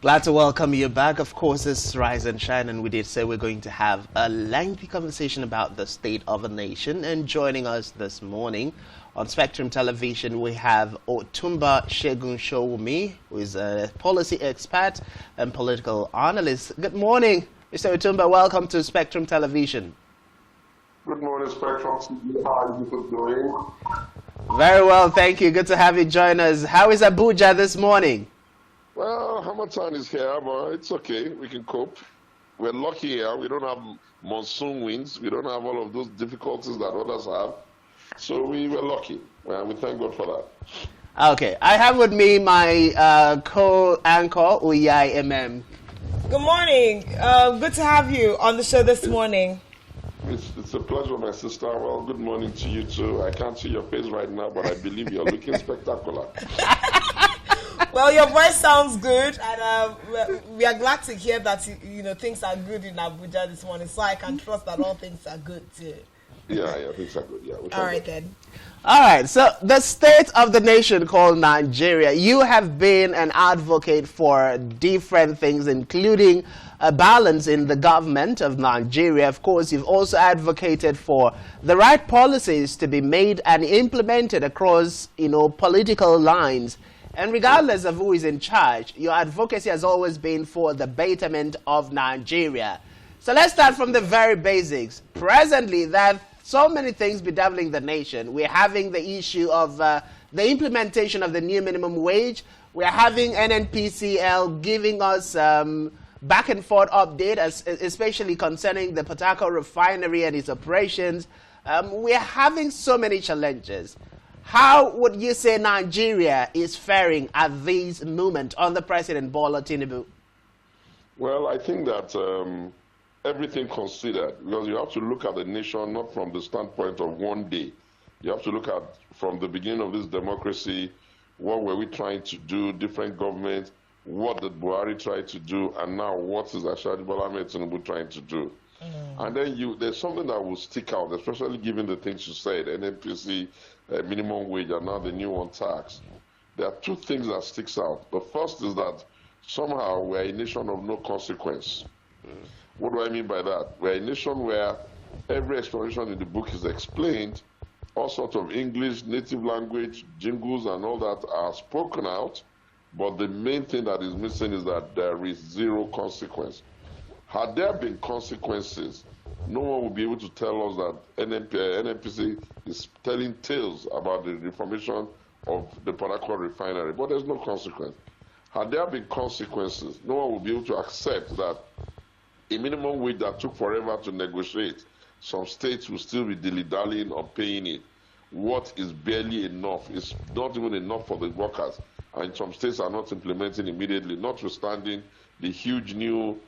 Glad to welcome you back. Of course, it's Rise and Shine, and we did say we're going to have a lengthy conversation about the state of the nation. And joining us this morning on Spectrum Television, we have Otunba Segun Showunmi, who is a policy expert and political analyst. Good morning, Mr. Otunba. Welcome to Spectrum Television. Good morning, Spectrum. How are you doing? Very well, thank you. Good to have you join us. How is Abuja this morning? Well, Hamilton is here, but it's okay. We can cope. We're lucky here. We don't have monsoon winds. We don't have all of those difficulties that others have. So we were lucky. Well, we thank God for that. Okay. I have with me my co-anchor, Uyai MM. Good morning. Good to have you on the show this morning. It's a pleasure, my sister. Well, good morning to you, too. I can't see your face right now, but I believe you're looking spectacular. Well, your voice sounds good, and we are glad to hear that things are good in Abuja this morning, so I can trust that all things are good too. Yeah, things are good. Yeah. All right then. All right. So the state of the nation called Nigeria. You have been an advocate for different things, including a balance in the government of Nigeria. Of course, you've also advocated for the right policies to be made and implemented across, political lines. And regardless of who is in charge, your advocacy has always been for the betterment of Nigeria. So let's start from the very basics. Presently, there are so many things bedeviling the nation. We're having the issue of the implementation of the new minimum wage. We're having NNPCL giving us back and forth update, especially concerning the Port Harcourt refinery and its operations. We're having so many challenges. How would you say Nigeria is faring at this moment under President Bola Tinubu? Well, I think that everything considered, because you have to look at the nation not from the standpoint of one day. You have to look at from the beginning of this democracy, what were we trying to do, different governments, what did Buhari try to do, and now what is Ashadi Bola Tinubu trying to do. And then there's something that will stick out, especially given the things you said, NNPC, minimum wage, and now the new one tax. There are two things that sticks out. The first is that somehow we're a nation of no consequence. What do I mean by that? We're a nation where every explanation in the book is explained, all sorts of English, native language, jingles, and all that are spoken out, but the main thing that is missing is that there is zero consequence. Had there been consequences, no one would be able to tell us that NNPC is telling tales about the reformation of the Port Harcourt refinery, but there's no consequence. Had there been consequences, no one would be able to accept that a minimum wage that took forever to negotiate, some states will still be dilly-dallying on paying it. What is barely enough is not even enough for the workers, and some states are not implementing immediately, notwithstanding the huge new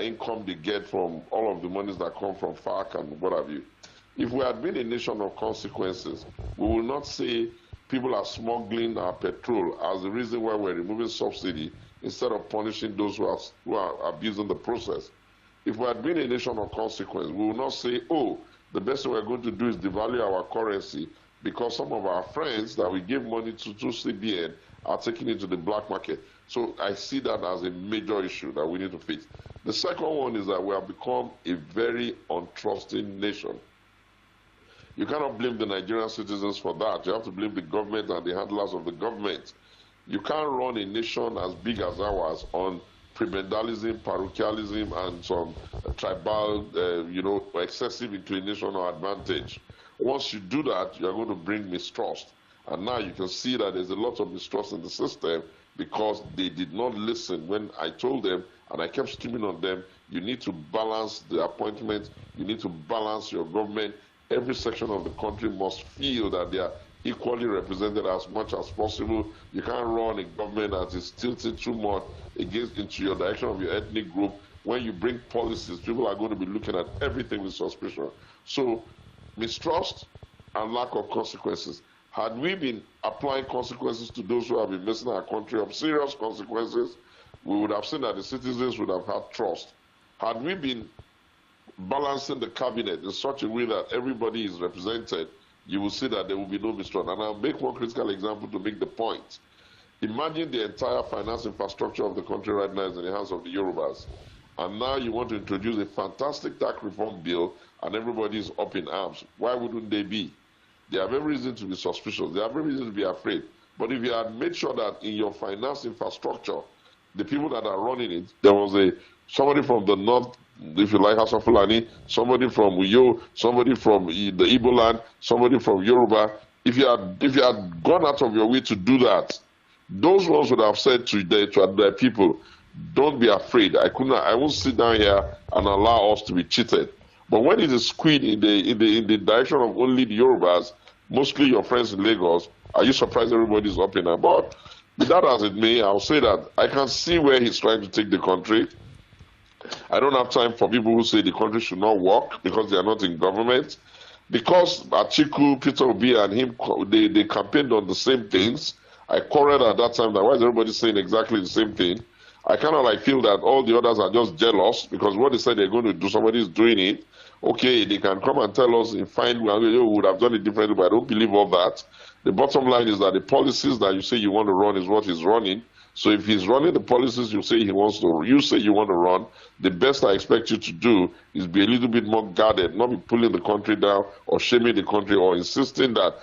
income they get from all of the monies that come from FARC and what have you. If we had been a nation of consequences, we will not say people are smuggling our petrol as the reason why we're removing subsidy instead of punishing those who are abusing the process. If we had been a nation of consequence, we will not say, oh, the best thing we're going to do is devalue our currency because some of our friends that we give money to CBN are taking it to the black market. So I see that as a major issue that we need to fix. The second one is that we have become a very untrusting nation. You cannot blame the Nigerian citizens for that. You have to blame the government and the handlers of the government. You can't run a nation as big as ours on prebendalism, parochialism, and some tribal, excessive inclination or advantage. Once you do that, you're going to bring mistrust. And now you can see that there's a lot of mistrust in the system because they did not listen when I told them, and I kept screaming on them, you need to balance the appointment, you need to balance your government. Every section of the country must feel that they are equally represented as much as possible. You can't run a government that is tilted too much into your direction of your ethnic group. When you bring policies, people are going to be looking at everything with suspicion. So mistrust and lack of consequences. Had we been applying consequences to those who have been messing our country up, serious consequences, we would have seen that the citizens would have had trust. Had we been balancing the cabinet in such a way that everybody is represented, you will see that there will be no mistrust. And I'll make one critical example to make the point. Imagine the entire finance infrastructure of the country right now is in the hands of the Yorubas. And now you want to introduce a fantastic tax reform bill and everybody is up in arms. Why wouldn't they be? They have every reason to be suspicious. They have every reason to be afraid. But if you had made sure that in your finance infrastructure, the people that are running it, there was somebody from the north, if you like, House of Fulani, somebody from Uyo, somebody from the Igbo land, somebody from Yoruba. If you had gone out of your way to do that, those ones would have said to their people, don't be afraid. I won't sit down here and allow us to be cheated. But when it is skewed in the direction of only the Yorubas, mostly your friends in Lagos, are you surprised everybody's up in there? But with that as it may, I'll say that I can see where he's trying to take the country. I don't have time for people who say the country should not work because they are not in government. Because Atiku, Peter Obi, and him, they campaigned on the same things. I quarreled at that time that why is everybody saying exactly the same thing? I kind of feel that all the others are just jealous because what they said they're going to do, somebody is doing it. Okay, they can come and tell us in fine we would have done it differently, but I don't believe all that. The bottom line is that the policies that you say you want to run is what he's running. So if he's running the policies you say you want to run, the best I expect you to do is be a little bit more guarded, not be pulling the country down or shaming the country or insisting that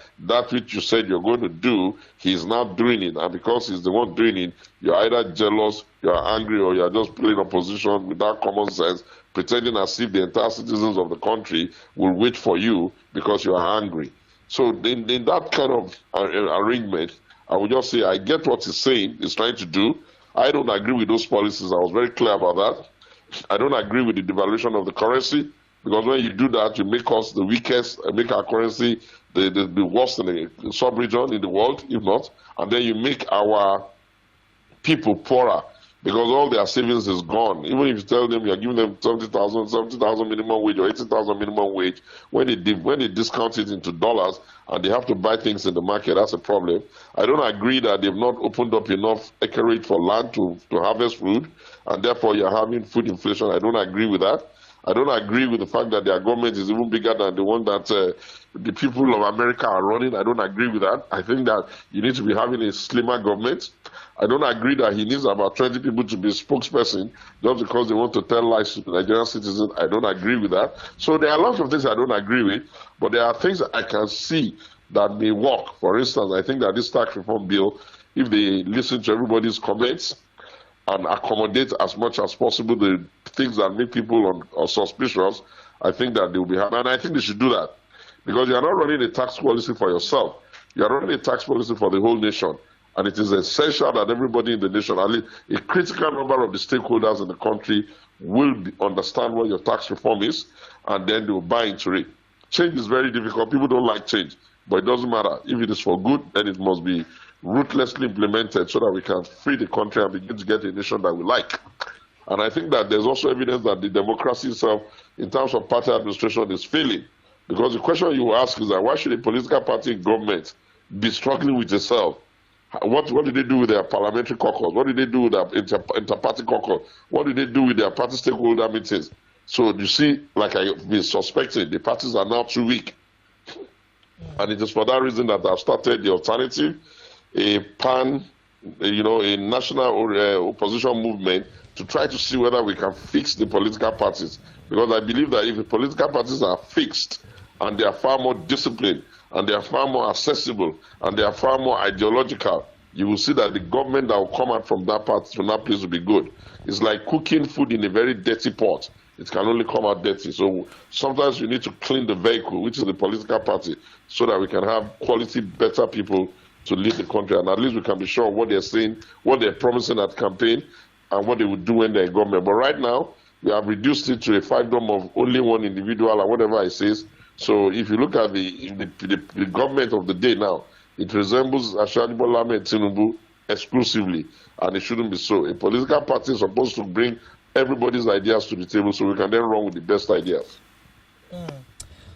which you said you're going to do, he's not doing it. And because he's the one doing it, you're either jealous, you're angry, or you're just playing opposition without common sense, pretending as if the entire citizens of the country will wait for you because you are angry. So in that kind of arrangement, I would just say I get what he's saying, he's trying to do. I don't agree with those policies. I was very clear about that. I don't agree with the devaluation of the currency because when you do that, you make us the weakest, make our currency the worst in the sub-region in the world, if not. And then you make our people poorer because all their savings is gone. Even if you tell them you're giving them 70,000 minimum wage or 80,000 minimum wage, when they discount it into dollars and they have to buy things in the market, that's a problem. I don't agree that they've not opened up enough acreage for land to harvest food, and therefore you're having food inflation. I don't agree with that. I don't agree with the fact that their government is even bigger than the one that the people of America are running. I don't agree with that. I think that you need to be having a slimmer government. I don't agree that he needs about 20 people to be a spokesperson just because they want to tell lies to the Nigerian citizens. I don't agree with that. So there are lots of things I don't agree with, but there are things that I can see that may work. For instance, I think that this tax reform bill, if they listen to everybody's comments and accommodate as much as possible the things that make people suspicious, I think that they will be happy. And I think they should do that because you are not running a tax policy for yourself. You are running a tax policy for the whole nation. And it is essential that everybody in the nation, at least a critical number of the stakeholders in the country, will understand what your tax reform is, and then they will buy into it. Change is very difficult. People don't like change, but it doesn't matter. If it is for good, then it must be ruthlessly implemented so that we can free the country and begin to get a nation that we like. And I think that there's also evidence that the democracy itself, in terms of party administration, is failing. Because the question you ask is that why should a political party in government be struggling with itself? What did they do with their parliamentary caucus? What did they do with their inter-party caucus? What did they do with their party stakeholder meetings? So you see, like I've been suspecting, the parties are now too weak. And it is for that reason that I've started the alternative, a national opposition movement to try to see whether we can fix the political parties. Because I believe that if the political parties are fixed and they are far more disciplined, and they are far more accessible, and they are far more ideological, you will see that the government that will come out from that place will be good. It's like cooking food in a very dirty pot. It can only come out dirty. So sometimes you need to clean the vehicle, which is the political party, so that we can have quality, better people to lead the country. And at least we can be sure what they're saying, what they're promising at campaign, and what they would do when they're in government. But right now, we have reduced it to a fiefdom of only one individual, or whatever it says. So if you look at the government of the day now, it resembles Bola Ahmed Tinubu exclusively, and it shouldn't be so. A political party is supposed to bring everybody's ideas to the table so we can then run with the best ideas.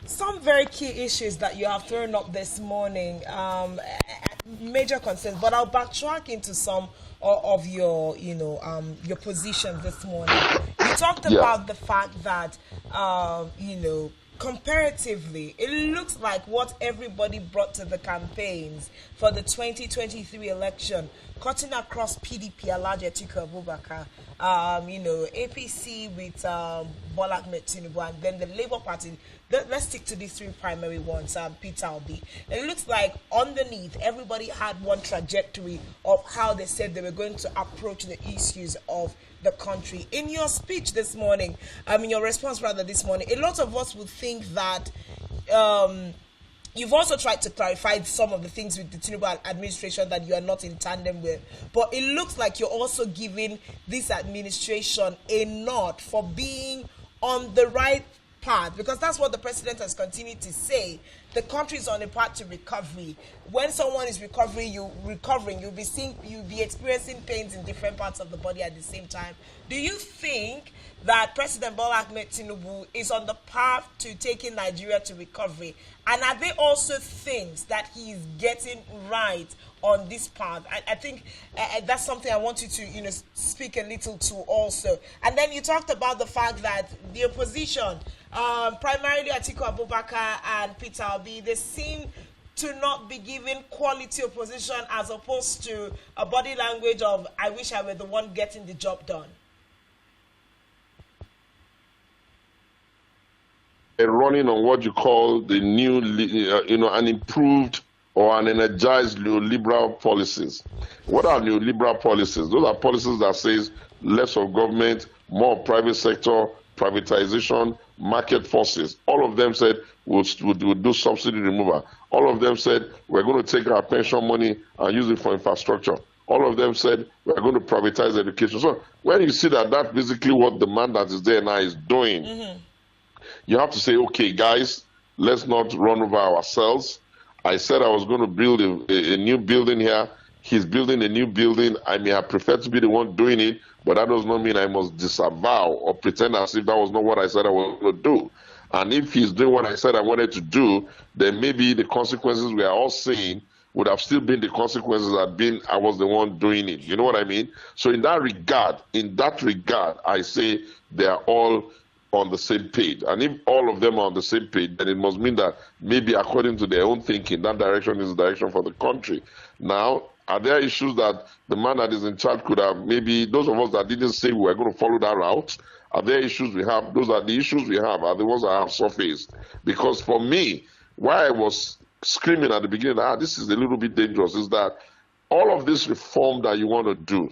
Some very key issues that you have thrown up this morning, major concerns, but I'll backtrack into some of your, your position this morning. You talked about the fact that, comparatively, it looks like what everybody brought to the campaigns for the 2023 election cutting across PDP, Alhaji Atiku Abubakar, APC with Bola Ahmed Tinubu, and then the Labour Party. Let's stick to these three primary ones, Peter Obi. It looks like underneath, everybody had one trajectory of how they said they were going to approach the issues of the country. In your speech this morning, in your response rather this morning, a lot of us would think that you've also tried to clarify some of the things with the Tinubu administration that you are not in tandem with. But it looks like you're also giving this administration a nod for being on the right path, because that's what the president has continued to say. The country is on a path to recovery. When someone is recovering, you'll be experiencing pains in different parts of the body at the same time. Do you think that President Bola Ahmed Tinubu is on the path to taking Nigeria to recovery? And are there also things that he is getting right on this path? I think that's something I want you to speak a little to also. And then you talked about the fact that the opposition, primarily Atiku Abubakar and Peter Obi, they seem to not be given quality opposition as opposed to a body language of, I wish I were the one getting the job done. Running on what you call the new, an improved or an energized neoliberal policies. What are neoliberal policies? Those are policies that says less of government, more private sector, privatization, market forces. All of them said we'll do subsidy removal. All of them said we're going to take our pension money and use it for infrastructure. All of them said we're going to privatize education. So when you see that that's basically what the man that is there now is doing, you have to say, okay, guys, let's not run over ourselves. I said I was going to build a new building here. He's building a new building. I may have preferred to be the one doing it, but that does not mean I must disavow or pretend as if that was not what I said I was going to do. And if he's doing what I said I wanted to do, then maybe the consequences we are all seeing would have still been the consequences had been I was the one doing it. You know what I mean? So in that regard, I say they are all on the same page. And if all of them are on the same page, then it must mean that maybe according to their own thinking, that direction is the direction for the country. Now, are there issues that the man that is in charge could have, maybe those of us that didn't say we were going to follow that route, are there issues we have? Those are the issues we have, are the ones that have surfaced. Because for me, why I was screaming at the beginning, this is a little bit dangerous, is that all of this reform that you want to do,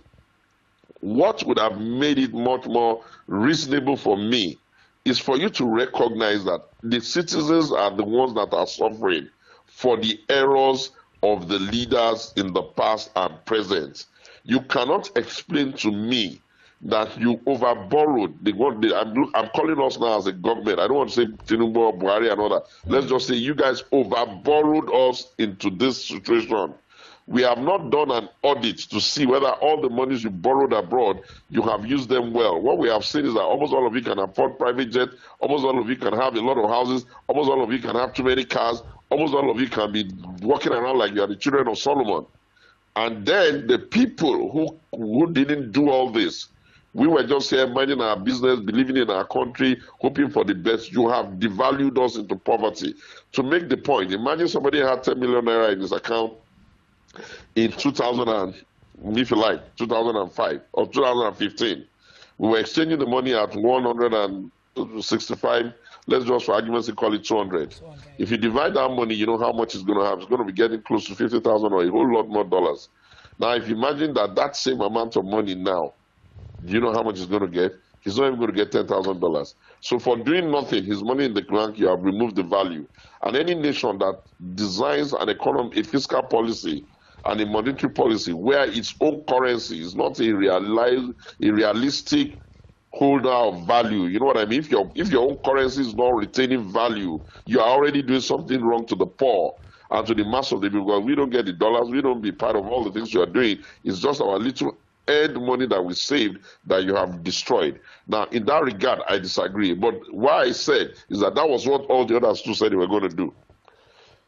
what would have made it much more reasonable for me is for you to recognize that the citizens are the ones that are suffering for the errors of the leaders in the past and present. You cannot explain to me that you overborrowed. I'm calling us now as a government. I don't want to say Tinubu or Buhari and all that. Let's just say you guys overborrowed us into this situation. We have not done an audit to see whether all the monies you borrowed abroad, you have used them well. What we have seen is that almost all of you can afford private jet, almost all of you can have a lot of houses, almost all of you can have too many cars, almost all of you can be walking around like you are the children of Solomon. And then the people who didn't do all this, we were just here minding our business, believing in our country, hoping for the best. You have devalued us into poverty. To make the point, imagine somebody had 10 million naira in his account in 2005 or 2015. We were exchanging the money at 165. Let's just, for argument's sake, call it 200. If you divide that money, you know how much it's going to have. It's going to be getting close to 50,000 or a whole lot more dollars. Now, if you imagine that same amount of money now, do you know how much he's going to get? He's not even going to get $10,000. So for doing nothing, his money in the bank, you have removed the value. And any nation that designs an economy, a fiscal policy, and a monetary policy where its own currency is not a realistic holder of value. You know what I mean? If your own currency is not retaining value, you are already doing something wrong to the poor and to the mass of the people. Because we don't get the dollars, we don't be part of all the things you are doing. It's just our little earned money that we saved that you have destroyed. Now, in that regard, I disagree. But what I said is that was what all the others too said they were going to do.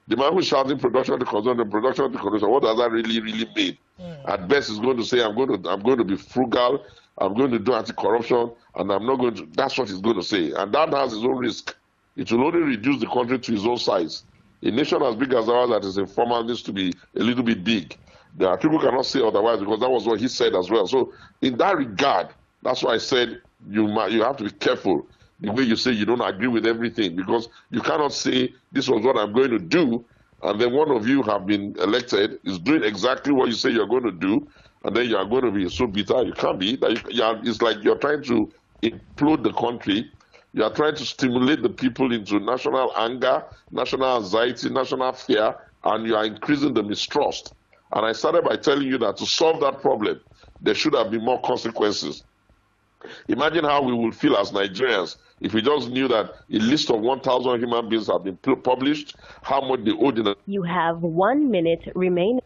The man who's shouting production to consumption, production to consumption, what does that really mean? At best, he's going to say, I'm going to be frugal, I'm going to do anti-corruption, and I'm not going to. That's what he's going to say. And that has its own risk. It will only reduce the country to its own size. A nation as big as ours that is informal needs to be a little bit big. The Atiku cannot say otherwise because that was what he said as well. So in that regard, that's why I said you have to be careful the way you say you don't agree with everything, because you cannot say this was what I'm going to do, and then one of you have been elected is doing exactly what you say you're going to do, and then you are going to be so bitter. You can't be. It's like you're trying to implode the country. You are trying to stimulate the people into national anger, national anxiety, national fear, and you are increasing the mistrust. And I started by telling you that to solve that problem, there should have been more consequences. Imagine how we would feel as Nigerians if we just knew that a list of 1,000 human beings have been published, how much they owed in. You have 1 minute remaining.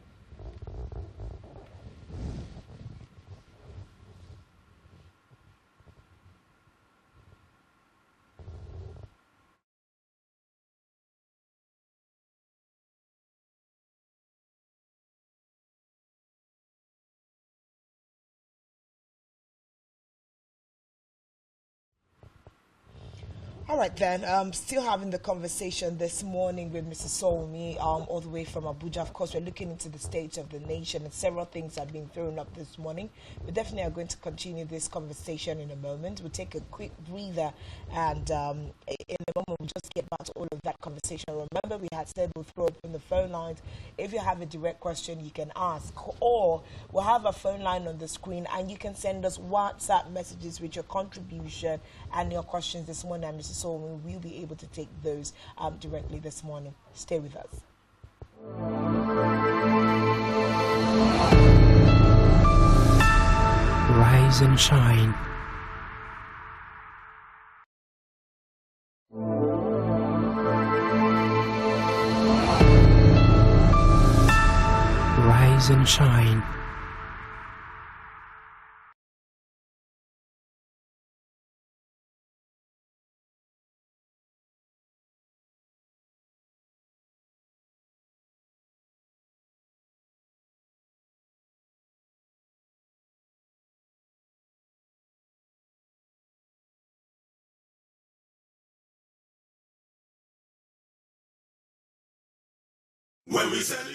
All right then, still having the conversation this morning with Mrs. Showunmi, all the way from Abuja. Of course, we're looking into the state of the nation, and several things have been thrown up this morning. We definitely are going to continue this conversation in a moment. We'll take a quick breather, and in a moment we'll just get back to all of that conversation. Remember, we had said we'll throw open the phone lines. If you have a direct question, you can ask, or we'll have a phone line on the screen, and you can send us WhatsApp messages with your contribution and your questions this morning. And Mrs. Showunmi will be able to take those directly this morning. Stay with us. Rise and shine. Rise and shine.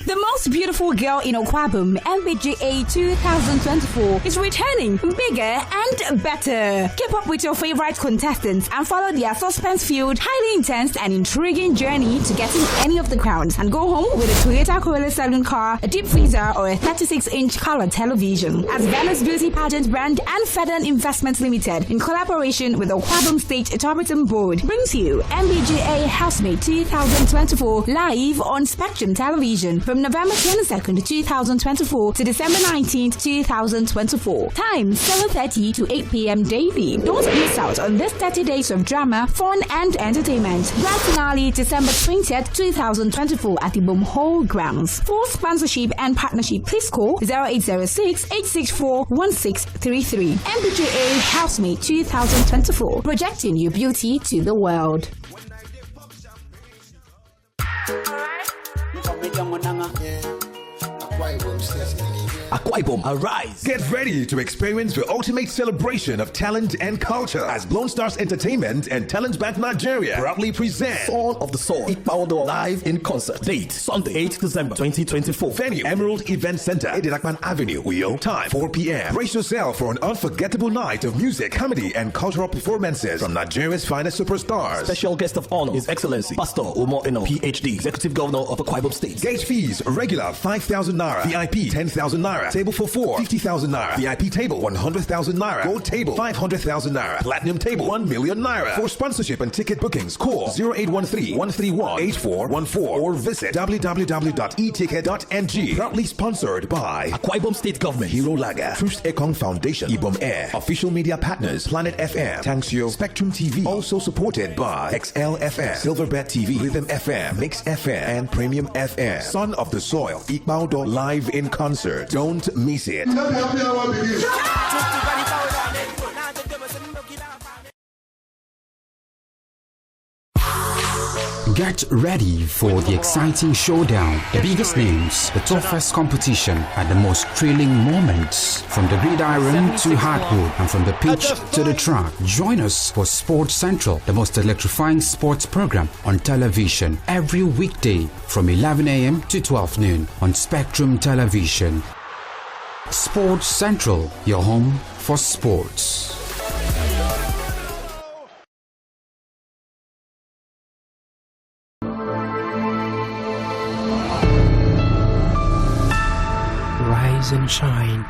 The most beautiful girl in Okwabum, MBGA 2024, is returning bigger and better. Keep up with your favorite contestants and follow their suspense-filled, highly intense and intriguing journey to getting any of the crowns and go home with a Toyota Corolla Saloon car, a deep freezer, or a 36-inch color television. As Venus Beauty Pageant brand and Federn Investments Limited, in collaboration with Okwabum State Tourism Board, brings you MBGA Housemate 2024 live on Spectrum Television from November 22nd, 2024 to December 19th, 2024. Time 7:30 to 8 p.m. daily. Don't miss out on this 30 days of drama, fun and entertainment. Grand finale December 20th, 2024 at the Boom Hall grounds. For sponsorship and partnership, please call 0806-864-1633. MBGA Housemate 2024, projecting your beauty to the world. Akwa Ibom, arise! Get ready to experience the ultimate celebration of talent and culture as Lone Stars Entertainment and Talent Bank Nigeria proudly present Son of the Soul Ikpaodo live in concert. Date Sunday 8th December 2024. Venue Emerald Event Center, Edirakman Avenue, Uyo. Time 4 p.m. Brace yourself for an unforgettable night of music, comedy, and cultural performances from Nigeria's finest superstars. Special guest of honor, His Excellency Pastor Omo Eno, PhD, Executive Governor of Akwa Ibom State. Gate fees regular 5,000 naira, VIP 10,000 naira, table for 4 50,000 naira, VIP table 100,000 naira, gold table 500,000 naira, platinum table 1 million naira. For sponsorship and ticket bookings, call 0813-131-8414 or visit www.eticket.ng. Proudly sponsored by Akwa Ibom State Government, Hero Lager, Truth Ekong Foundation, Ibom Air, official media partners, Planet FM, Tanksio, Spectrum TV, also supported by XL FM, Silverbet TV, Rhythm FM, Mix FM, and Premium FM. Son of the Soil, Ikpaodo live in concert. Don't miss it. Get ready for the exciting showdown. The biggest names, the toughest competition, and the most thrilling moments. From the gridiron to hardwood, and from the pitch to the track. Join us for Sports Central, the most electrifying sports program on television, every weekday from 11 a.m. to 12 noon on Spectrum Television. Sports Central, your home for sports. Rise and shine.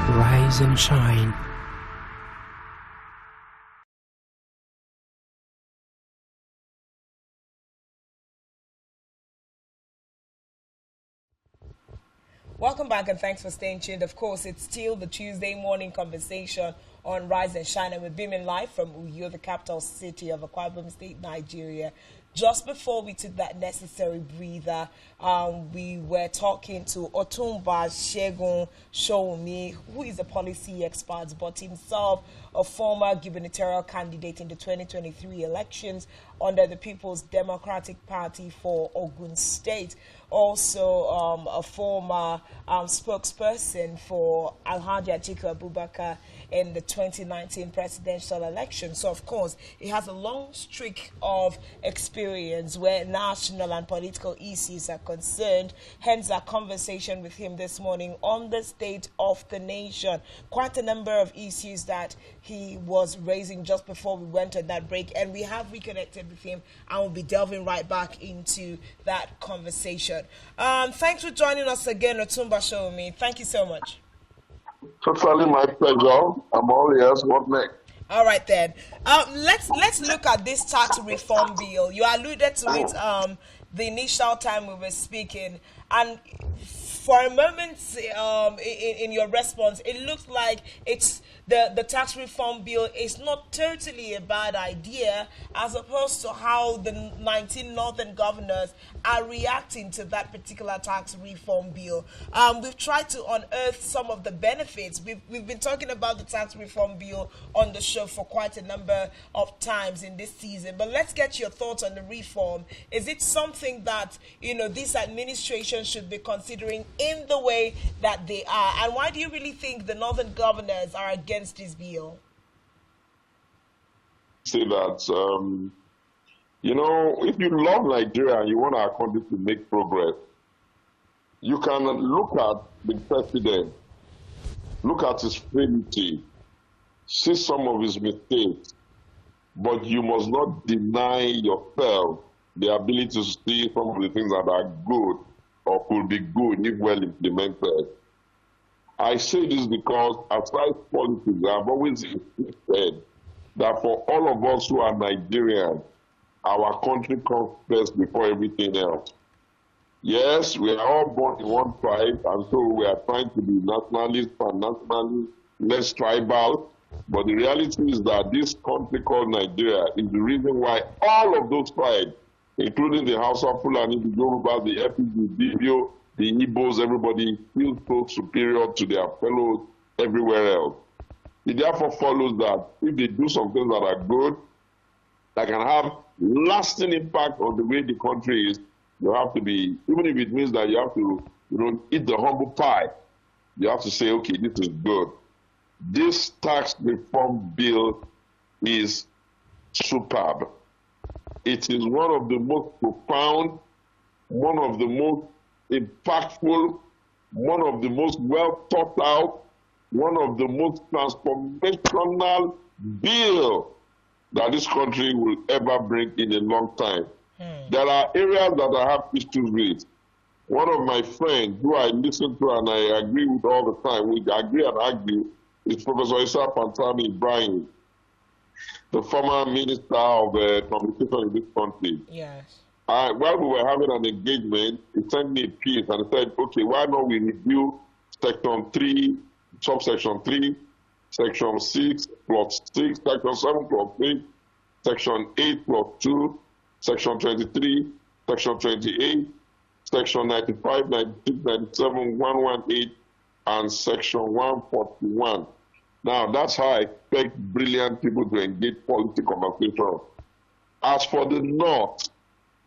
Rise and shine. Welcome back and thanks for staying tuned. Of course, it's still the Tuesday morning conversation on Rise and Shine, and we're beaming live from Uyo, the capital city of Akwa Ibom State, Nigeria. Just before we took that necessary breather, we were talking to Otunba Segun Showunmi, who is a policy expert, but himself a former gubernatorial candidate in the 2023 elections under the People's Democratic Party for Ogun State. Also a former spokesperson for Alhaji Atiku Abubakar in the 2019 presidential election. So, of course, he has a long streak of experience where national and political issues are concerned. Hence, our conversation with him this morning on the state of the nation. Quite a number of issues that he was raising just before we went on that break, and we have reconnected with him and we'll be delving right back into that conversation. Thanks for joining us again, Otunba Showunmi. Thank you so much. Totally my pleasure. I'm all ears. What next? All right then. Let's look at this tax reform bill. You alluded to it the initial time we were speaking, and for a moment in your response, it looks like it's the tax reform bill is not totally a bad idea, as opposed to how the 19 northern governors are reacting to that particular tax reform bill. We've tried to unearth some of the benefits. We've been talking about the tax reform bill on the show for quite a number of times in this season, but let's get your thoughts on the reform. Is it something that, you know, this administration should be considering in the way that they are? And why do you really think the northern governors are against this bill? Say that, you know, if you love Nigeria and you want our country to make progress, you can look at the president, look at his frailty, see some of his mistakes, but you must not deny yourself the ability to see some of the things that are good or could be good if well implemented. I say this because aside politics, I've always said that for all of us who are Nigerians, our country comes first before everything else. Yes, we are all born in one tribe, and so we are trying to be nationalist and nationally less tribal. But the reality is that this country called Nigeria is the reason why all of those tribes, including the Hausa, Fulani, the Yoruba, the Efik, the Ibibio, the Igbos, everybody feels so superior to their fellows everywhere else. It therefore follows that if they do some things that are good, that can have lasting impact on the way the country is, you have to be, even if it means that you have to, you know, eat the humble pie, you have to say, okay, this is good. This tax reform bill is superb. It is one of the most profound, one of the most impactful, one of the most well thought out, one of the most transformational bill that this country will ever bring in a long time. There are areas that I have issues with. One of my friends who I listen to and I agree with all the time, we agree and argue, is Professor Issa Pantami Ibrahim, the former minister of communication in this country. Yes. While we were having an engagement, he sent me a piece and said, okay, why not we review section 3, subsection 3, section 6 plus 6, section 7 plus 6, section 8 plus 2, section 23, section 28, section 95, 96, 97, 118, and Section 141. Now, that's how I expect brilliant people to engage policy conversation. As for the North,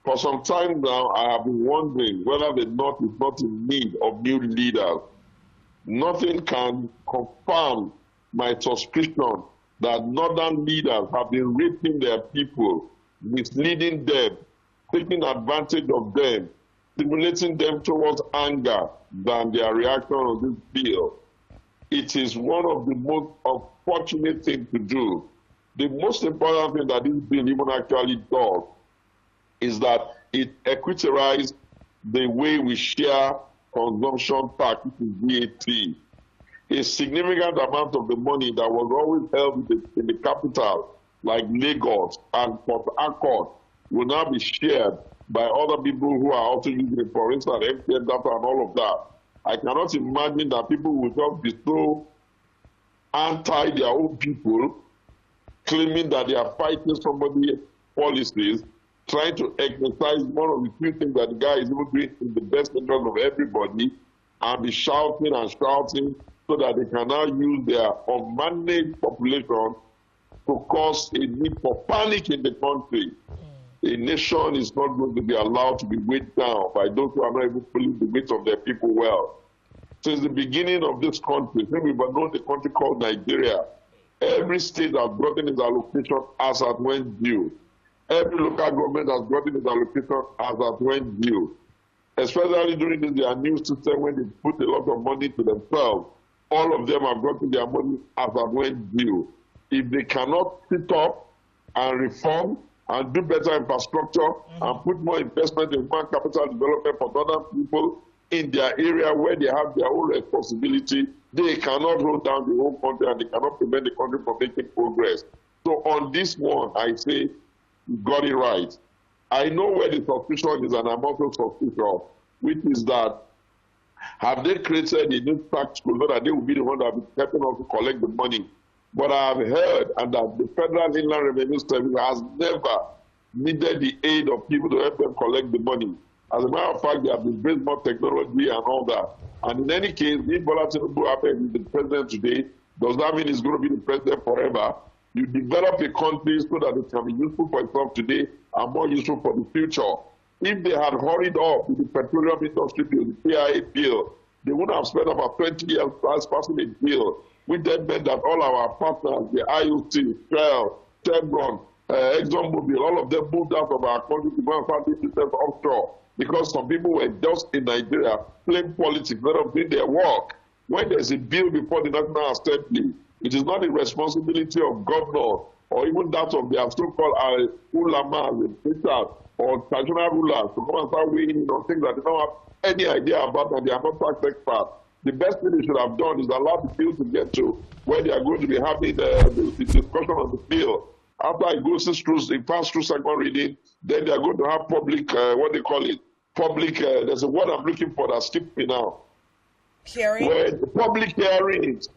for some time now, I have been wondering whether the North is not in need of new leaders. Nothing can confirm my suspicion that Northern leaders have been raping their people, misleading them, taking advantage of them, stimulating them towards anger than their reaction on this bill. It is one of the most unfortunate things to do. The most important thing that this bill even actually does is that it equitarizes the way we share consumption tax, which is VAT. A significant amount of the money that was always held in the capital, like Lagos and Port Harcourt, will now be shared by other people who are also using it, for instance, MTN data and all of that. I cannot imagine that people will just be so anti their own people, claiming that they are fighting somebody's policies, trying to exercise one of the few things that the guy is even doing in the best interest of everybody, and be shouting and shouting so that they can now use their unmanaged population to cause a need for panic in the country. A nation is not going to be allowed to be weighed down by those who are not able to police the weight of their people well. Since the beginning of this country, since we've known the country called Nigeria, every state has gotten its allocation as at when due. Every local government has gotten its allocation as at when due. Especially during their new system when they put a lot of money to themselves, all of them have gotten their money as at when due. If they cannot sit up and reform and do better infrastructure and put more investment in human capital development for other people in their area where they have their own responsibility, they cannot hold down the whole country and they cannot prevent the country from making progress. So on this one, I say, you got it right. I know where the suspicion is, and I'm also suspicious, which is that have they created a new tax code so that they will be the one that will be helping us to collect the money? But I have heard and that the Federal Inland Revenue Service has never needed the aid of people to help them collect the money. As a matter of fact, they have been built more technology and all that. And in any case, if Bola Tinubu is the president today, does that mean he's going to be the president forever? You develop a country so that it can be useful for itself today and more useful for the future. If they had hurried up with the petroleum industry bill, the PIA bill, they would have spent about 20 years passing a bill, which then meant that all our partners, the IOC, Shell, Chevron, ExxonMobil, all of them moved out of our country to go and start this business offshore because some people were just in Nigeria playing politics instead of doing their work. When there's a bill before the National Assembly, it is not the responsibility of governors or even that of their so-called ulamas, or traditional rulers to come and start weighing in on things that they don't have any idea about and they are not tax experts. The best thing they should have done is allow the bill to get to where they are going to be having the discussion on the bill. After it goes through, it passes through second reading, then they are going to have public, what they call it, public, there's a word I'm looking for that skipped me now. Hearing? Where the public hearings.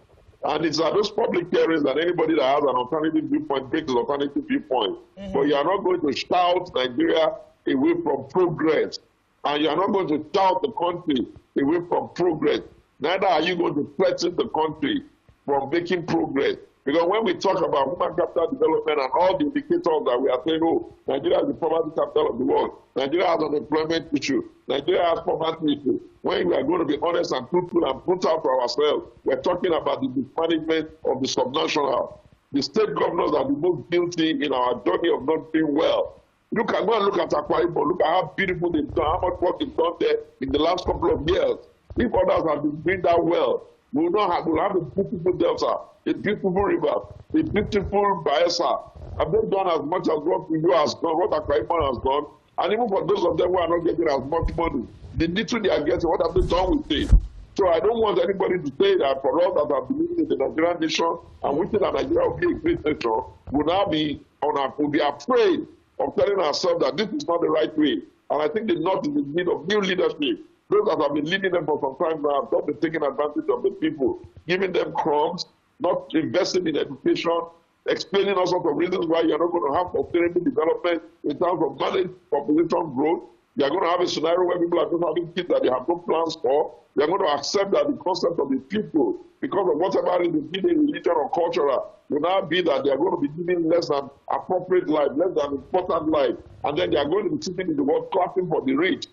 And it's at those public hearings that anybody that has an alternative viewpoint brings an alternative viewpoint. But you are not going to shout Nigeria away from progress. And you are not going to shout the country away from progress. Neither are you going to threaten the country from making progress. Because when we talk about human capital development and all the indicators that we are saying, oh, Nigeria is the poverty capital of the world, Nigeria has an employment issue, Nigeria has poverty issue. When we are going to be honest and truthful and put out for ourselves, we're talking about the mismanagement of the subnational. The state governors are the most guilty in our journey of not doing well. Go and look at Akwa Ibom, look at how beautiful they've done, how much work they've done there in the last couple of years. If others have been doing that well, we'll have a beautiful Delta, a beautiful river, a beautiful Bayelsa. Have they done as much as what you has done, what Akwa Ibom has done? And even for those of them who are not getting as much money, the little they are getting, what have they done with it? So I don't want anybody to say that for us that are believing in the Nigerian nation and wishing that Nigeria will be a great nation, will be afraid of telling ourselves that this is not the right way. And I think the North is in need of new leadership. Those that have been leading them for some time now have not been taking advantage of the people, giving them crumbs, not investing in education, explaining all sorts of reasons why you're not going to have sustainable development in terms of managed population growth. They are going to have a scenario where people are going to have kids that they have no plans for. They are going to accept that the concept of the people, because of whatever it is, be they religion or cultural, will now be that they are going to be living less than appropriate life, less than important life. And then they are going to be sitting in the world clapping for the rich.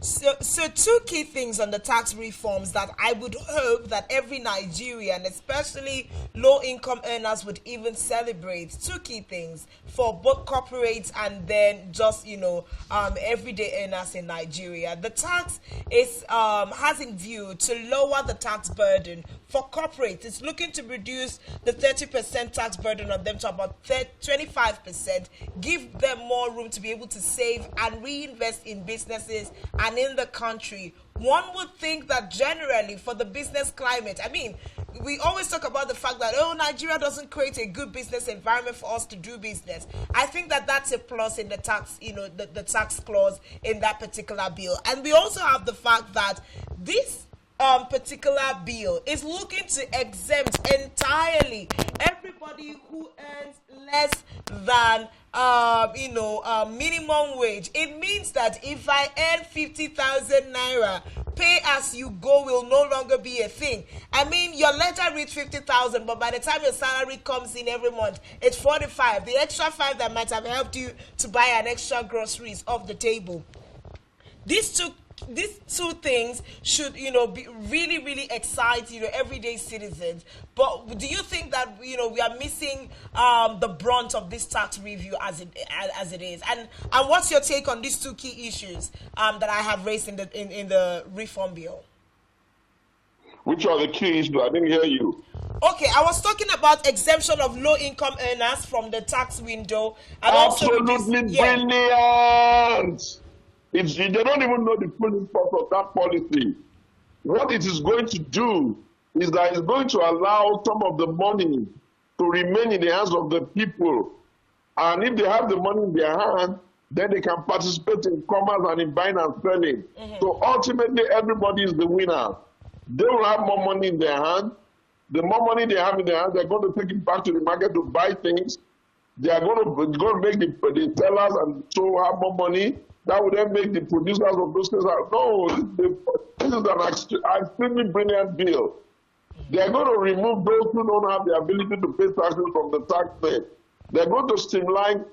So two key things on the tax reforms that I would hope that every Nigerian, especially low-income earners, would even celebrate. Two key things for both corporates and then just, everyday earners in Nigeria. The tax has in view to lower the tax burden for corporates. It's looking to reduce the 30% tax burden on them to about 25%, give them more room to be able to save and reinvest in businesses and in the country. One would think that generally for the business climate, I mean, we always talk about the fact that, Nigeria doesn't create a good business environment for us to do business. I think that that's a plus in the tax, the tax clause in that particular bill. And we also have the fact that this particular bill is looking to exempt entirely everybody who earns less than minimum wage. It means that if I earn 50,000 naira, pay as you go will no longer be a thing. I mean, your letter reads 50,000, but by the time your salary comes in every month, it's 45. The extra 5 that might have helped you to buy an extra groceries off the table. These two things should, be really, really excite, everyday citizens. But do you think that, we are missing the brunt of this tax review as it is? And what's your take on these two key issues that I have raised in the reform bill? Which are the key issues? I didn't hear you. Okay, I was talking about exemption of low-income earners from the tax window. And absolutely brilliant. They don't even know the full impact of that policy. What it is going to do is that it's going to allow some of the money to remain in the hands of the people. And if they have the money in their hand, then they can participate in commerce and in buying and selling. So ultimately, everybody is the winner. They will have more money in their hand. The more money they have in their hand, they're going to take it back to the market to buy things. They are going to make the sellers and so have more money. That would then make the producers of those things no, this is an extremely brilliant bill. They are going to remove those who don't have the ability to pay taxes from the tax rate. They're going to streamline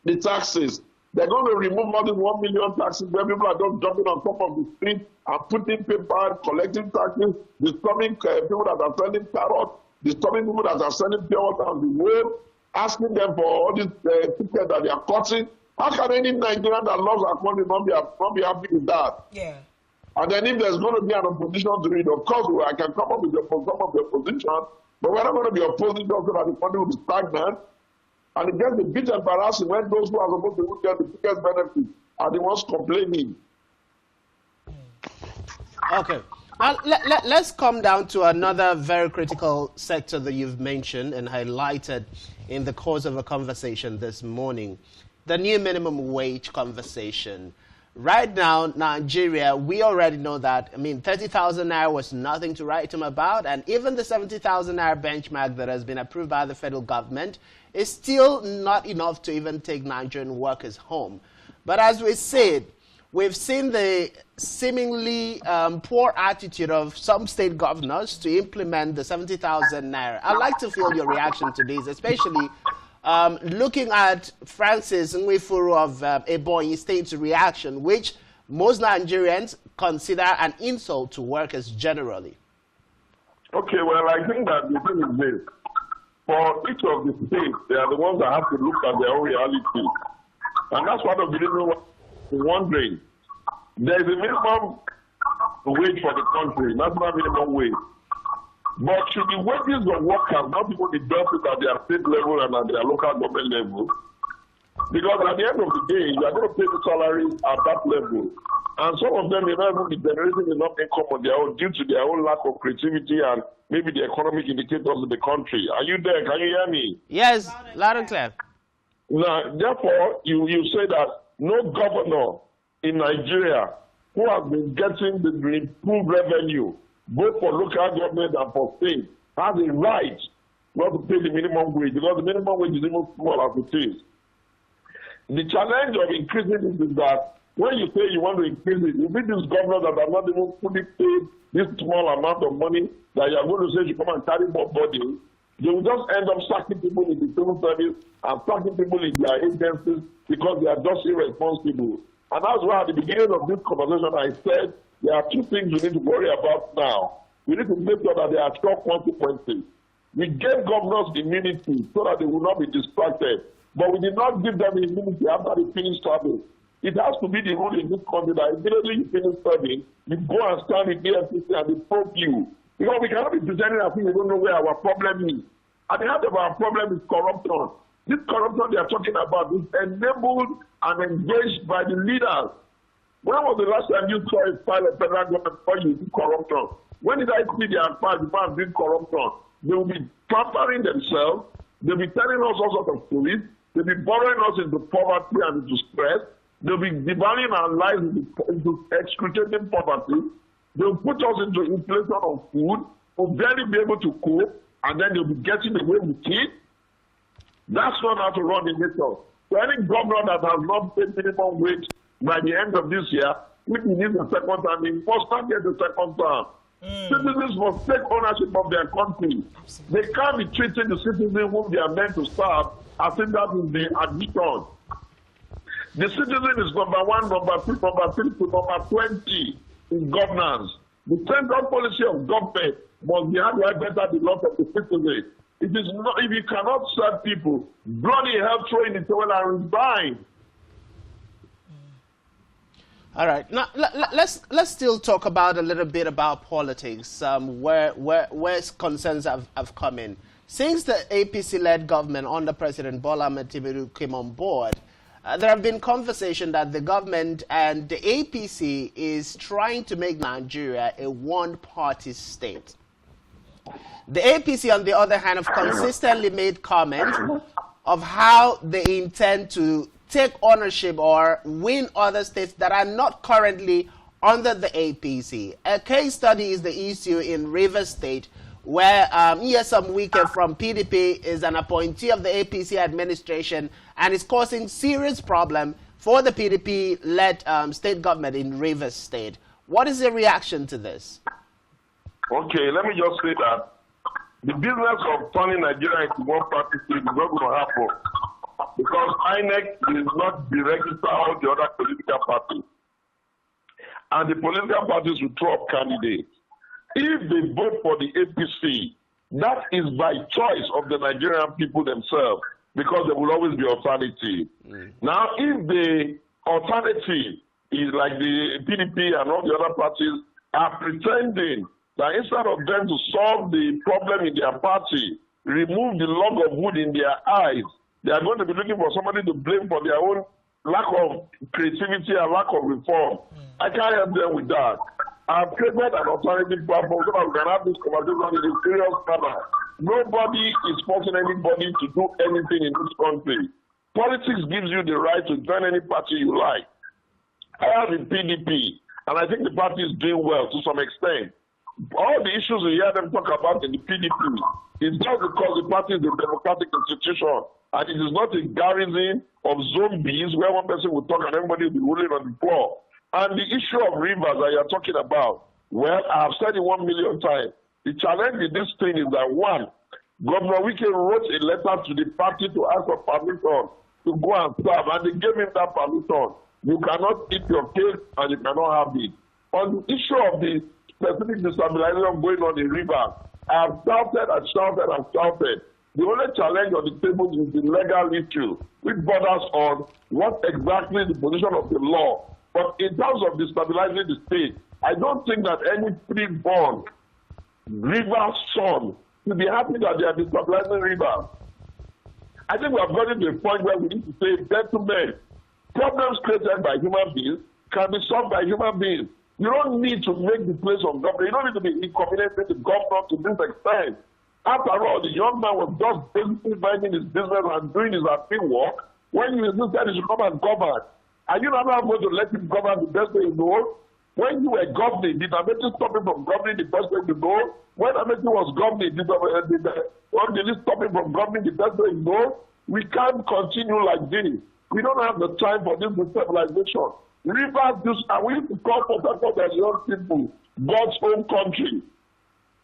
the taxes. They're going to remove more than 1 million taxes where people are just jumping on top of the street and putting paper, collecting taxes, disturbing people that are selling carrots, disturbing people that are selling pure water on the road, asking them for all these tickets that they are cutting. How can any Nigerian that loves our country not be happy with that? Yeah. And then if there's going to be an opposition to it, of course, I can come up with some of the opposition, but we're not going to be opposing so that the country will be stagnant. And it gets a bit embarrassing when those who are supposed to get the biggest benefit are the ones complaining. Okay. Now, let's come down to another very critical sector that you've mentioned and highlighted in the course of a conversation this morning. The new minimum wage conversation. Right now, Nigeria, we already know that, 30,000 naira was nothing to write home about, and even the 70,000 naira benchmark that has been approved by the federal government is still not enough to even take Nigerian workers home. But as we said, we've seen the seemingly poor attitude of some state governors to implement the 70,000 naira. I'd like to feel your reaction to this, especially looking at Francis Nwifuru of Ebonyi State's reaction, which most Nigerians consider an insult to workers generally. Okay, well, I think that the thing is this. For each of the states, they are the ones that have to look at their own reality. And that's what of the reason we're wondering. There is a minimum wage for the country, national minimum wage. But should the wages of workers not be deducted at their state level and at their local government level? Because at the end of the day, you are going to pay the salaries at that level. And some of them may not even be generating enough income on their own due to their own lack of creativity and maybe the economic indicators of the country. Are you there? Can you hear me? Yes, loud and clear. Now, therefore, you say that no governor in Nigeria who has been getting the improved revenue, both for local government and for state, has a right not to pay the minimum wage because the minimum wage is even small as it is. The challenge of increasing it is that when you say you want to increase it, you meet these governors that are not even fully paid this small amount of money that you are going to say you come and carry more body. They will just end up sacking people in the civil service and sacking people in their agencies because they are just irresponsible. And that's why at the beginning of this conversation I said there are two things we need to worry about now. We need to make sure that there are strong consequences. We gave governors immunity so that they will not be distracted, but we did not give them immunity after they finished service. It has to be the rule in this country that immediately you finish serving, you go and stand with the FCC and they probe you. Because we cannot be pretending as if we don't know where our problem is. At the heart of our problem is corruption. This corruption they are talking about is enabled and engaged by the leaders. When was the last time you saw a file of federal government for you do corruption? When did I see their file before I did corruption? They will be pampering themselves. They'll be telling us all sorts of stories. They'll be borrowing us into poverty and into stress. They'll be devaluing our lives into excruciating poverty. They'll put us into inflation of food. We'll barely be able to cope. And then they'll be getting away with it. That's not how to run the nation. So any governor that has not paid minimum wage by the end of this year, which needs a second term, he must not get a second term. Citizens must take ownership of their country. They can't be treating the citizens whom they are meant to serve as if that is the admission. The citizen is number 1, number 2, number 3 to number 20 in governance. The central policy of government must be how do I better the lot of the citizen. It is not, if you cannot serve people, bloody hell, throw in the towel and resign. All right. Now let's still talk about a little bit about politics, where concerns have come in. Since the APC-led government under President Bola Ahmed Tinubu came on board, there have been conversation that the government and the APC is trying to make Nigeria a one-party state. The APC, on the other hand, have consistently made comments of how they intend to take ownership or win other states that are not currently under the APC. A case study is the issue in Rivers State, where Nyesom Wike from PDP is an appointee of the APC administration and is causing serious problem for the PDP-led state government in Rivers State. What is the reaction to this? Okay, let me just say that the business of turning Nigeria into one party state is not going to happen because INEC is not directed to all the other political parties. And the political parties will throw up candidates. If they vote for the APC, that is by choice of the Nigerian people themselves because there will always be alternative. Now, if the alternative is like the PDP and all the other parties are pretending that instead of them to solve the problem in their party, remove the log of wood in their eyes, they are going to be looking for somebody to blame for their own lack of creativity and lack of reform. I can't help them with that. I've created an alternative platform so that we can have this conversation in a serious manner. Nobody is forcing anybody to do anything in this country. Politics gives you the right to join any party you like. I have the PDP, and I think the party is doing well to some extent. All the issues we hear them talk about in the PDP is just because the party is a democratic institution and it is not a garrison of zombies where one person will talk and everybody will be rolling on the floor. And the issue of rivers that you're talking about, well, I have said it 1 million times. The challenge in this thing is that, one, Governor Wike wrote a letter to the party to ask for permission to go and serve, and they gave him that permission. You cannot eat your cake and you cannot have it. On the issue of the specific destabilization going on in rivers, I have shouted and shouted and shouted. The only challenge on the table is the legal issue, which borders on what exactly the position of the law. But in terms of destabilizing the state, I don't think that any free-born river son should be happy that they are destabilizing rivers. I think we have gotten to a point where we need to say, gentlemen, problems created by human beings can be solved by human beings. You don't need to make the place of government. You don't need to be inconveniencing the governor to this extent. After all, the young man was just basically minding his business and doing his admin work when you insisted he should come and govern. Are you not going to let him govern the best way you know? When you were governing, did Ameti stop him from governing the best way you know? When Ameti was governing, did he stop him from governing the best way you know? We can't continue like this. We don't have the time for this destabilization. Rivers, and we used to call for the young people God's own country.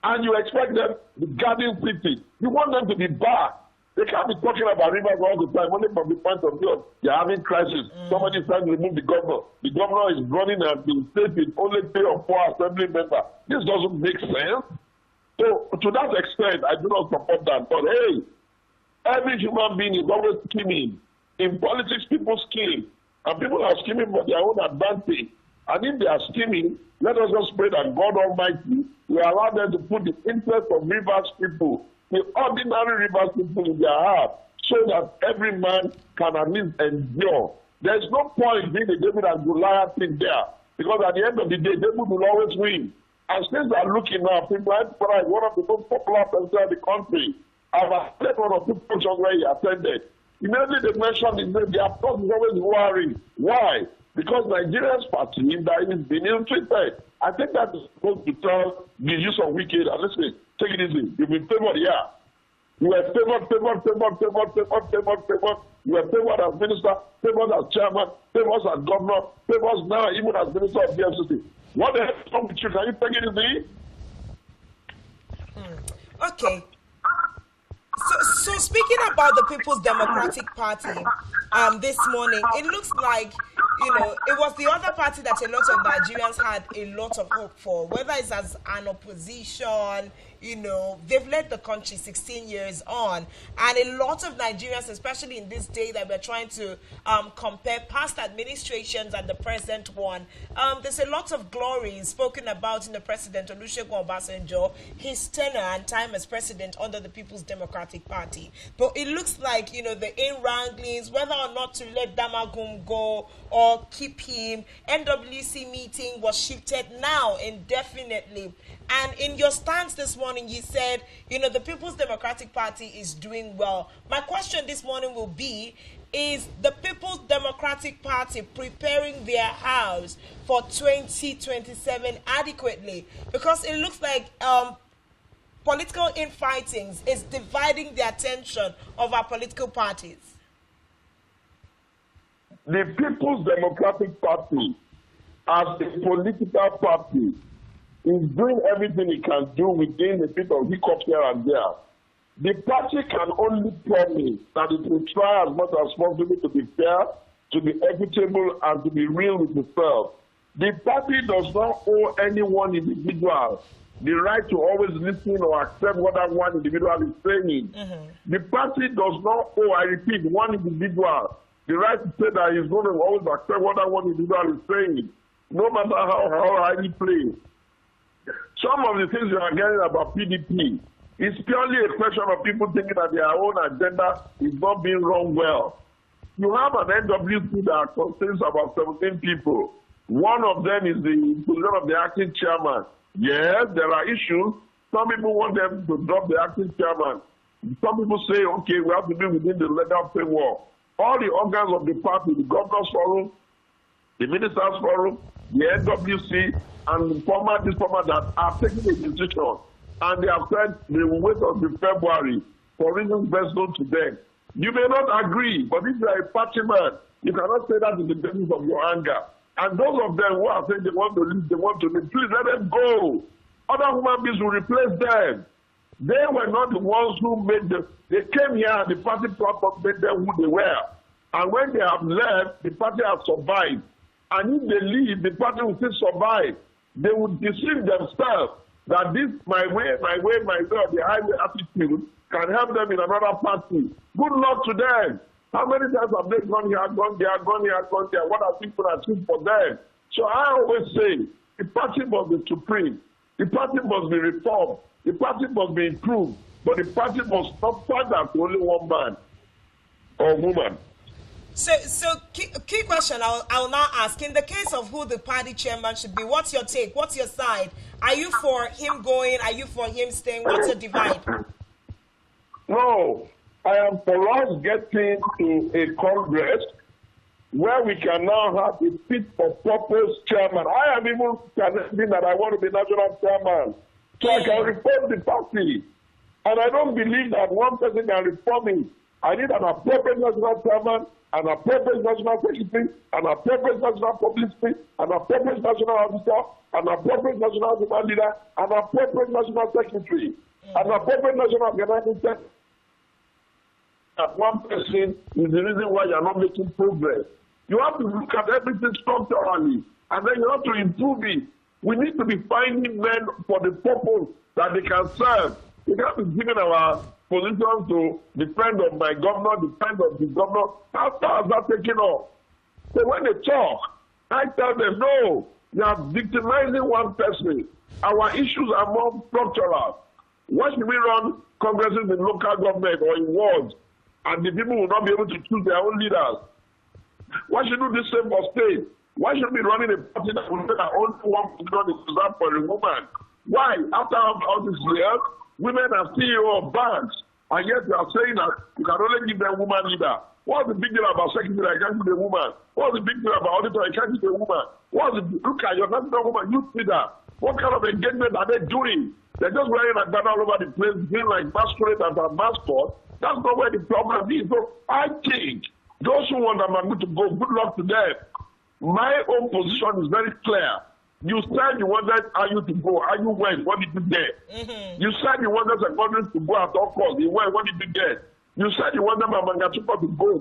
And you expect them to be garden city. You want them to be bad. They can't be talking about rivers all the time, only from the point of view of they're having crisis. Somebody is trying to remove the governor. The governor is running and being state with only 3 or 4 assembly members. This doesn't make sense. So to that extent, I do not support that. But hey, every human being is always scheming. In politics, people scheme. And people are scheming for their own advantage. And if they are scheming, let us just pray that God Almighty will allow them to put the interest of rivers people, the ordinary rivers people in their heart, so that every man can at least endure. There's no point being a David and Goliath thing there, because at the end of the day, David will always win. And since they're looking now, people like one of the most popular persons in the country, I've attended one of the functions where he attended. Immediately they mentioned his name, the applause is always worried. Why? Because Nigerians perceive that he's been ill-treated. I think that is supposed to tell the use of wicked. And listen, take it easy. You've been favored, yeah. You were favored. You were favored as minister, favored as chairman, favored as governor, favored now even as minister of the FCC. What the hell is wrong with you? Can you take it easy? Okay. So speaking about the People's Democratic Party this morning, it looks like, it was the other party that a lot of Nigerians had a lot of hope for, whether it's as an opposition. They've led the country 16 years on, and a lot of Nigerians, especially in this day that we're trying to compare past administrations and the present one, there's a lot of glory spoken about in the President Olusegun Obasanjo, his tenure and time as president under the People's Democratic Party. But it looks like, the in-wranglings, whether or not to let Damagum go or keep him, NWC meeting was shifted now indefinitely. And in your stance this morning, you said, the People's Democratic Party is doing well. My question this morning will be, is the People's Democratic Party preparing their house for 2027 adequately? Because it looks like political infightings is dividing the attention of our political parties. The People's Democratic Party, as a political party, is doing everything it can do within a bit of hiccup here and there. The party can only promise that it will try as much as possible to be fair, to be equitable, and to be real with itself. The party does not owe any one individual the right to always listen or accept what that one individual is saying. The party does not owe, I repeat, one individual the right to say that he's going to always accept what that one individual is saying, no matter how highly played. Some of the things you are getting about PDP is purely a question of people thinking that their own agenda is not being run well. You have an NWC that contains about 17 people. One of them is the position of the acting chairman. Yes, there are issues. Some people want them to drop the acting chairman. Some people say, okay, we have to be within the legal framework. All the organs of the party, the Governors Forum, the Ministers Forum, the NWC, and this former that are taking a decision, and they have said they will wait until February for reasons best known to them. You may not agree, but if you are a party man, you cannot say that in the basis of your anger. And those of them who are saying they want to leave, please let them go. Other human beings will replace them. They were not the ones who made they came here and the party platform made them who they were. And when they have left, the party has survived. And if they leave, the party will still survive. They would deceive themselves that this my way, the highway attitude can help them in another party. Good luck to them. How many times have they gone here, gone there? What have people achieved for them? So I always say, the party must be supreme. The party must be reformed. The party must be improved. But the party must not find out only one man or woman. So key question I'll now ask. In the case of who the party chairman should be, what's your take? What's your side? Are you for him going? Are you for him staying? What's your divide? No, I am for us getting to a Congress where we can now have a fit-for-purpose chairman. I am even suggesting that I want to be national chairman so I can reform the party. And I don't believe that one person can reform it. I need an appropriate national chairman an appropriate national secretary, an appropriate national publicity, an appropriate national officer, an appropriate national human leader, an appropriate national secretary, an appropriate national organizing secretary. That one person is the reason why you're not making progress. You have to look at everything structurally, and then you have to improve it. We need to be finding men for the purpose that they can serve. We have to be giving our position to the friend of my governor, the friend of the governor. How far has that taken off? So when they talk, I tell them, no, you are victimizing one person. Our issues are more structural. Why should we run congresses in local government or in wards, and the people will not be able to choose their own leaders? Why should we do the same for state? Why should we be running a party that will say that only one position is reserved for a woman? Why, after all these years, women are CEO of banks, and yet you are saying that you can only give them woman leader? What's the big deal about secretary? I can't give a woman. What's the big deal about auditor? I can't give a woman. Look at your national woman youth leader. What kind of engagement are they doing? They're just wearing a banner all over the place, being like masquerade as a mascot. That's not where the problem is. So I think those who want Amagu to go, good luck to them. My own position is very clear. You said you wanted Ayu to go. Ayu went. What did you get? You said you wanted secondary to go at all costs. He went. What did you get? You said you wanted Mamangatupa to go.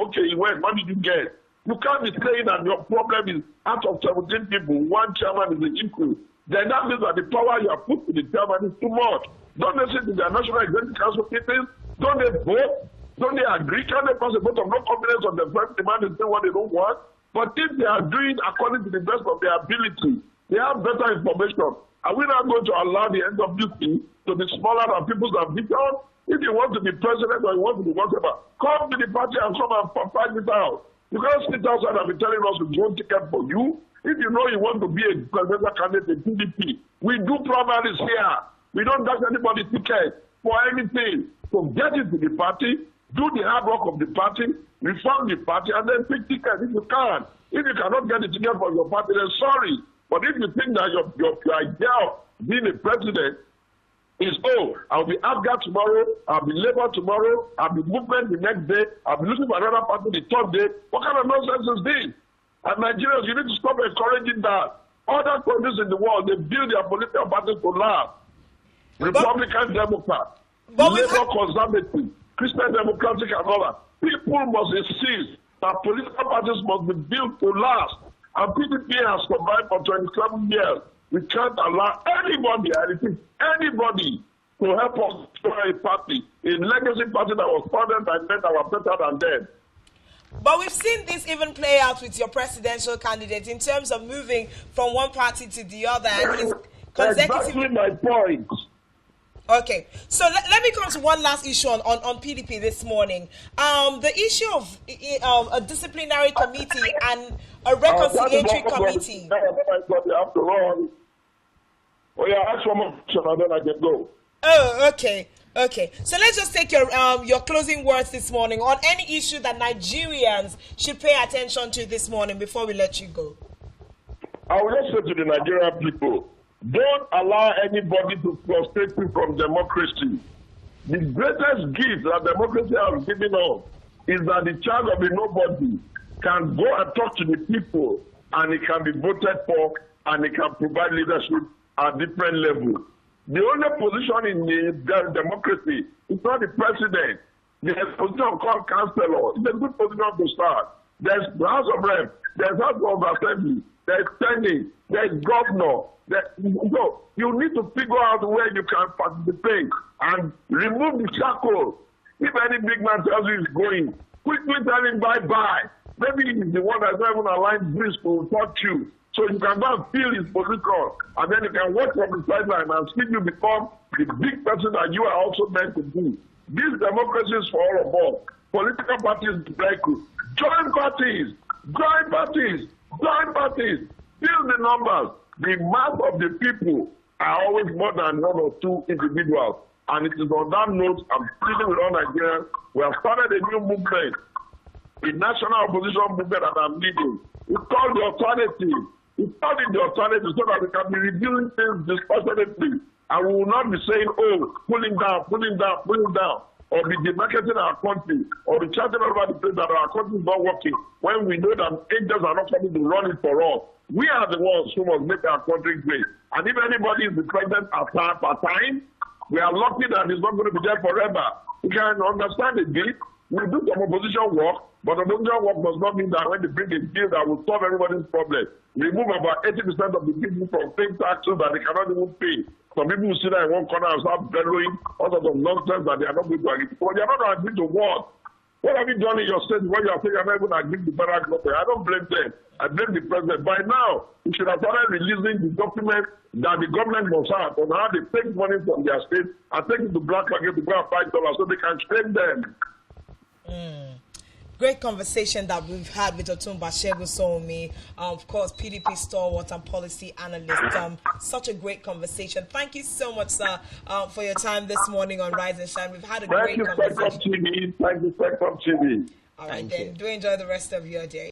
Okay, he went. What did you get? You can't be saying that your problem is out of 17 people, one chairman is an equal. Then that means that the power you have put to the chairman is too much. Don't they sit in their National Executive Council meetings? Don't they vote? Don't they agree? Can they pass a vote of no confidence on the first demand and say what they don't want? But if they are doing according to the best of their ability, they have better information. Are we not going to allow the NWC to be smaller than people's ambition? If you want to be president or you want to be whatever, come to the party and come and fight it out. You can't sit outside and be telling us we want ticket for you. If you know you want to be a presidential candidate in PDP, we do primaries here. We don't dash anybody ticket for anything. So get into the party, do the hard work of the party, reform the party, and then pick ticket if you can. If you cannot get the ticket for your party, then sorry. But if you think that your idea of being a president is, I'll be AFGA tomorrow, I'll be Labour tomorrow, I'll be movement the next day, I'll be looking for another party the third day, what kind of nonsense is this? And Nigerians, you need to stop encouraging that. Other countries in the world, they build their political parties to last. Republican, Democrat, Labour, Conservative, Christian Democratic, and all that. People must insist that political parties must be built to last. And PDP has survived for 27 years. We can't allow anybody, I repeat, anybody to help us destroy a party, a legacy party that was founded by men that were better than them. But we've seen this even play out with your presidential candidate in terms of moving from one party to the other. And his Exactly my point. Okay, so let me come to one last issue on PDP this morning. The issue of a disciplinary committee and a reconciliatory committee. Oh yeah, ask one more question and then I can go. Oh, okay. Okay, so let's just take your closing words this morning on any issue that Nigerians should pay attention to this morning before we let you go. I will just say to the Nigerian people, don't allow anybody to frustrate you from democracy. The greatest gift that democracy has given us is that the child of a nobody can go and talk to the people and it can be voted for and it can provide leadership at different levels. The only position in the democracy is not the president. There's a position called councillor. It's a good position to start. There's the House of Reps, there's House of Assembly, there's Senate, there's governor. So you need to figure out where you can participate and remove the shackles. If any big man tells you he's going, quickly tell him bye-bye. Maybe he's the one that's not even aligned this to touch you. So you can go and feel his position, and then you can work from the sideline and see you become the big person that you are also meant to be. This democracy is for all of us. Political parties like join parties, join parties, join parties. Fill the numbers. The mass of the people are always more than one or two individuals. And it is on that note, I'm speaking with all Nigerians. We have started a new movement, a national opposition movement that I'm leading. It's called the alternative. It's called the alternative so that we can be reviewing things dispassionately. And we will not be saying, pulling down, pulling down, pulling down. or be demarketing our country, or be chatting all over the place that our country is not working, when we know that angels are not coming to run it for us. We are the ones who must make our country great. And if anybody is the president at time, we are lucky that he's not going to be there forever. We can understand it, bit. We do some opposition work, but opposition work does not mean that when they bring a bill that will solve everybody's problem, remove about 80% of the people from paying taxes that they cannot even pay. Some people will sit there in one corner and start bellowing all sorts of nonsense that they are not going to agree to. But they are not agreeing to what? What have you done in your state when you are saying you are not even agreeing to federal government? I don't blame them. I blame the president. By now, he should have started releasing the document that the government must have on how they take money from their state and take it to black market to go and fight dollars so they can claim them. Great conversation that we've had with Otunba Segun Showunmi, of course, PDP stalwart and policy analyst. Such a great conversation. Thank you so much, sir, for your time this morning on Rise and Shine. We've had a great conversation. Thank you, Spectrum TV. All right, then. Do enjoy the rest of your day.